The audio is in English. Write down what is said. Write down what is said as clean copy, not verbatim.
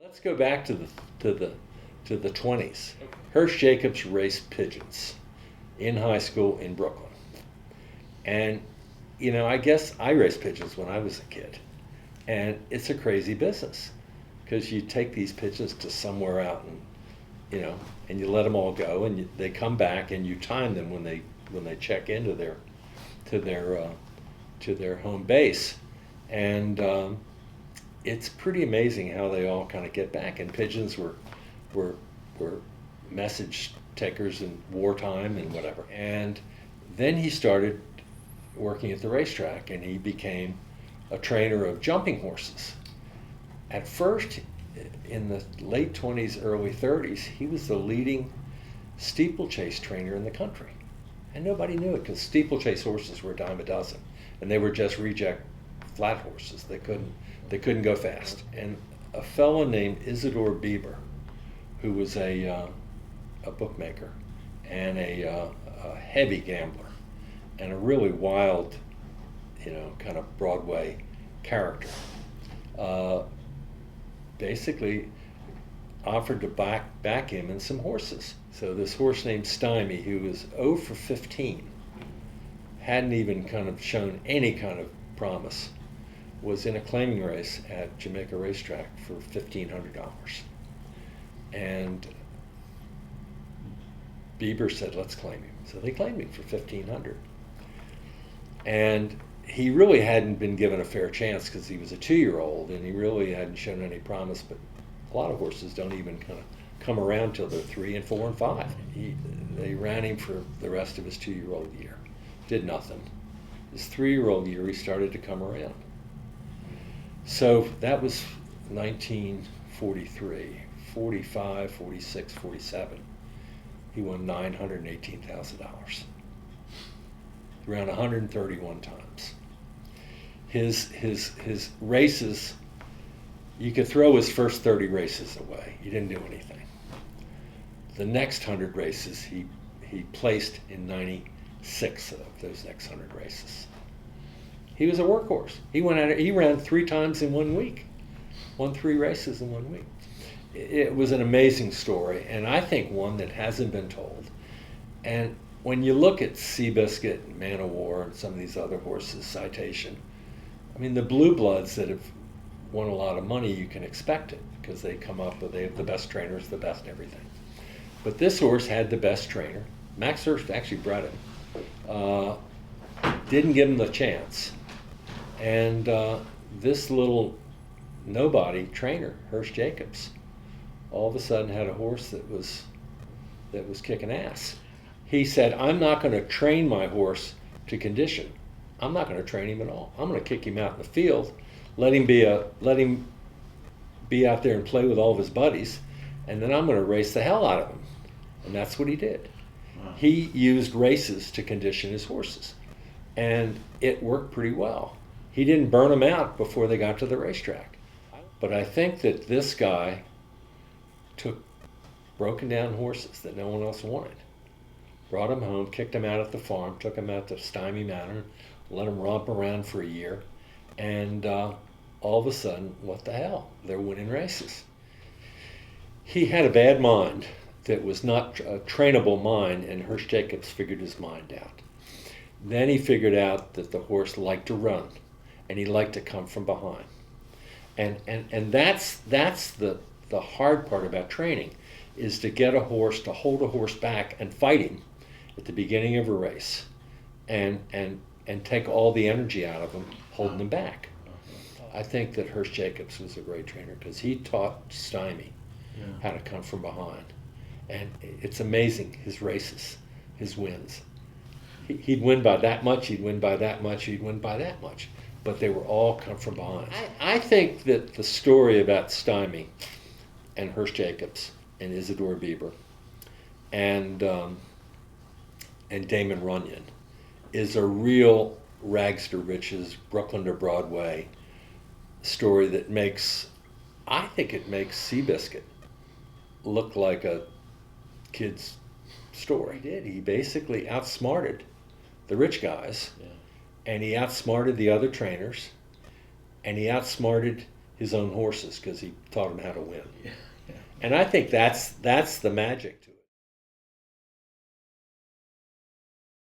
Let's go back to the 20s. Hirsch Jacobs raced pigeons in high school in Brooklyn. And I guess I raced pigeons when I was a kid. And it's a crazy business because you take these pigeons to somewhere out and you let them all go, and they come back, and you time them when they check into their home base. And it's pretty amazing how they all kind of get back. And pigeons were message takers in wartime and whatever. And then he started working at the racetrack, and he became a trainer of jumping horses. At first, in the late 20s, early 30s, he was the leading steeplechase trainer in the country. And nobody knew it because steeplechase horses were a dime a dozen, and they were just reject flat horses. They couldn't go fast. And a fellow named Isidore Bieber, who was a bookmaker and a heavy gambler and a really wild, kind of Broadway character, basically offered to back him in some horses. So this horse named Stymie, who was 0 for 15, hadn't even kind of shown any kind of promise, was in a claiming race at Jamaica Racetrack for $1,500. And Bieber said, let's claim him. So they claimed him for $1,500. And he really hadn't been given a fair chance because he was a 2-year-old, and he really hadn't shown any promise. But a lot of horses don't even kind of come around till they're 3 and 4 and 5. They ran him for the rest of his 2-year-old year. Did nothing. His 3-year-old year, he started to come around. So that was 1943, 45, 46, 47. He won $918,000. Ran 131 times. His races, you could throw his first 30 races away. He didn't do anything. The next 100 races, he placed in 96 of those next 100 races. He was a workhorse. He ran 3 times in 1 week. Won 3 races in 1 week. It was an amazing story, and I think one that hasn't been told. And when you look at Seabiscuit, Man of War, and some of these other horses, Citation, I mean, the blue bloods that have won a lot of money, you can expect it because they come up, they have the best trainers, the best everything. But this horse had the best trainer. Max Hirsch actually bred him. Didn't give him the chance. And this little nobody trainer, Hirsch Jacobs, all of a sudden had a horse that was kicking ass. He said, I'm not going to train my horse to condition. I'm not going to train him at all. I'm going to kick him out in the field, let him be out there and play with all of his buddies, and then I'm going to race the hell out of him. And that's what he did. Wow. He used races to condition his horses, and it worked pretty well. He didn't burn them out before they got to the racetrack. But I think that this guy took broken down horses that no one else wanted, brought them home, kicked them out at the farm, took them out to Stymie Manor, let them romp around for a year, and all of a sudden, what the hell? They're winning races. He had a bad mind that was not a trainable mind, and Hirsch Jacobs figured his mind out. Then he figured out that the horse liked to run, and he liked to come from behind. And that's the hard part about training, is to get a horse, to hold a horse back and fight him at the beginning of a race, and take all the energy out of him, holding him back. I think that Hirsch Jacobs was a great trainer because he taught Stymie how to come from behind. And it's amazing, his races, his wins. He'd win by that much, he'd win by that much, he'd win by that much. But they were all come from behind. I think that the story about Stymie and Hirsch Jacobs and Isidore Bieber and Damon Runyon is a real rags to riches, Brooklyn to Broadway story that I think it makes Seabiscuit look like a kid's story. He did. He basically outsmarted the rich guys, and he outsmarted the other trainers, and he outsmarted his own horses because he taught them how to win. Yeah. And I think that's the magic to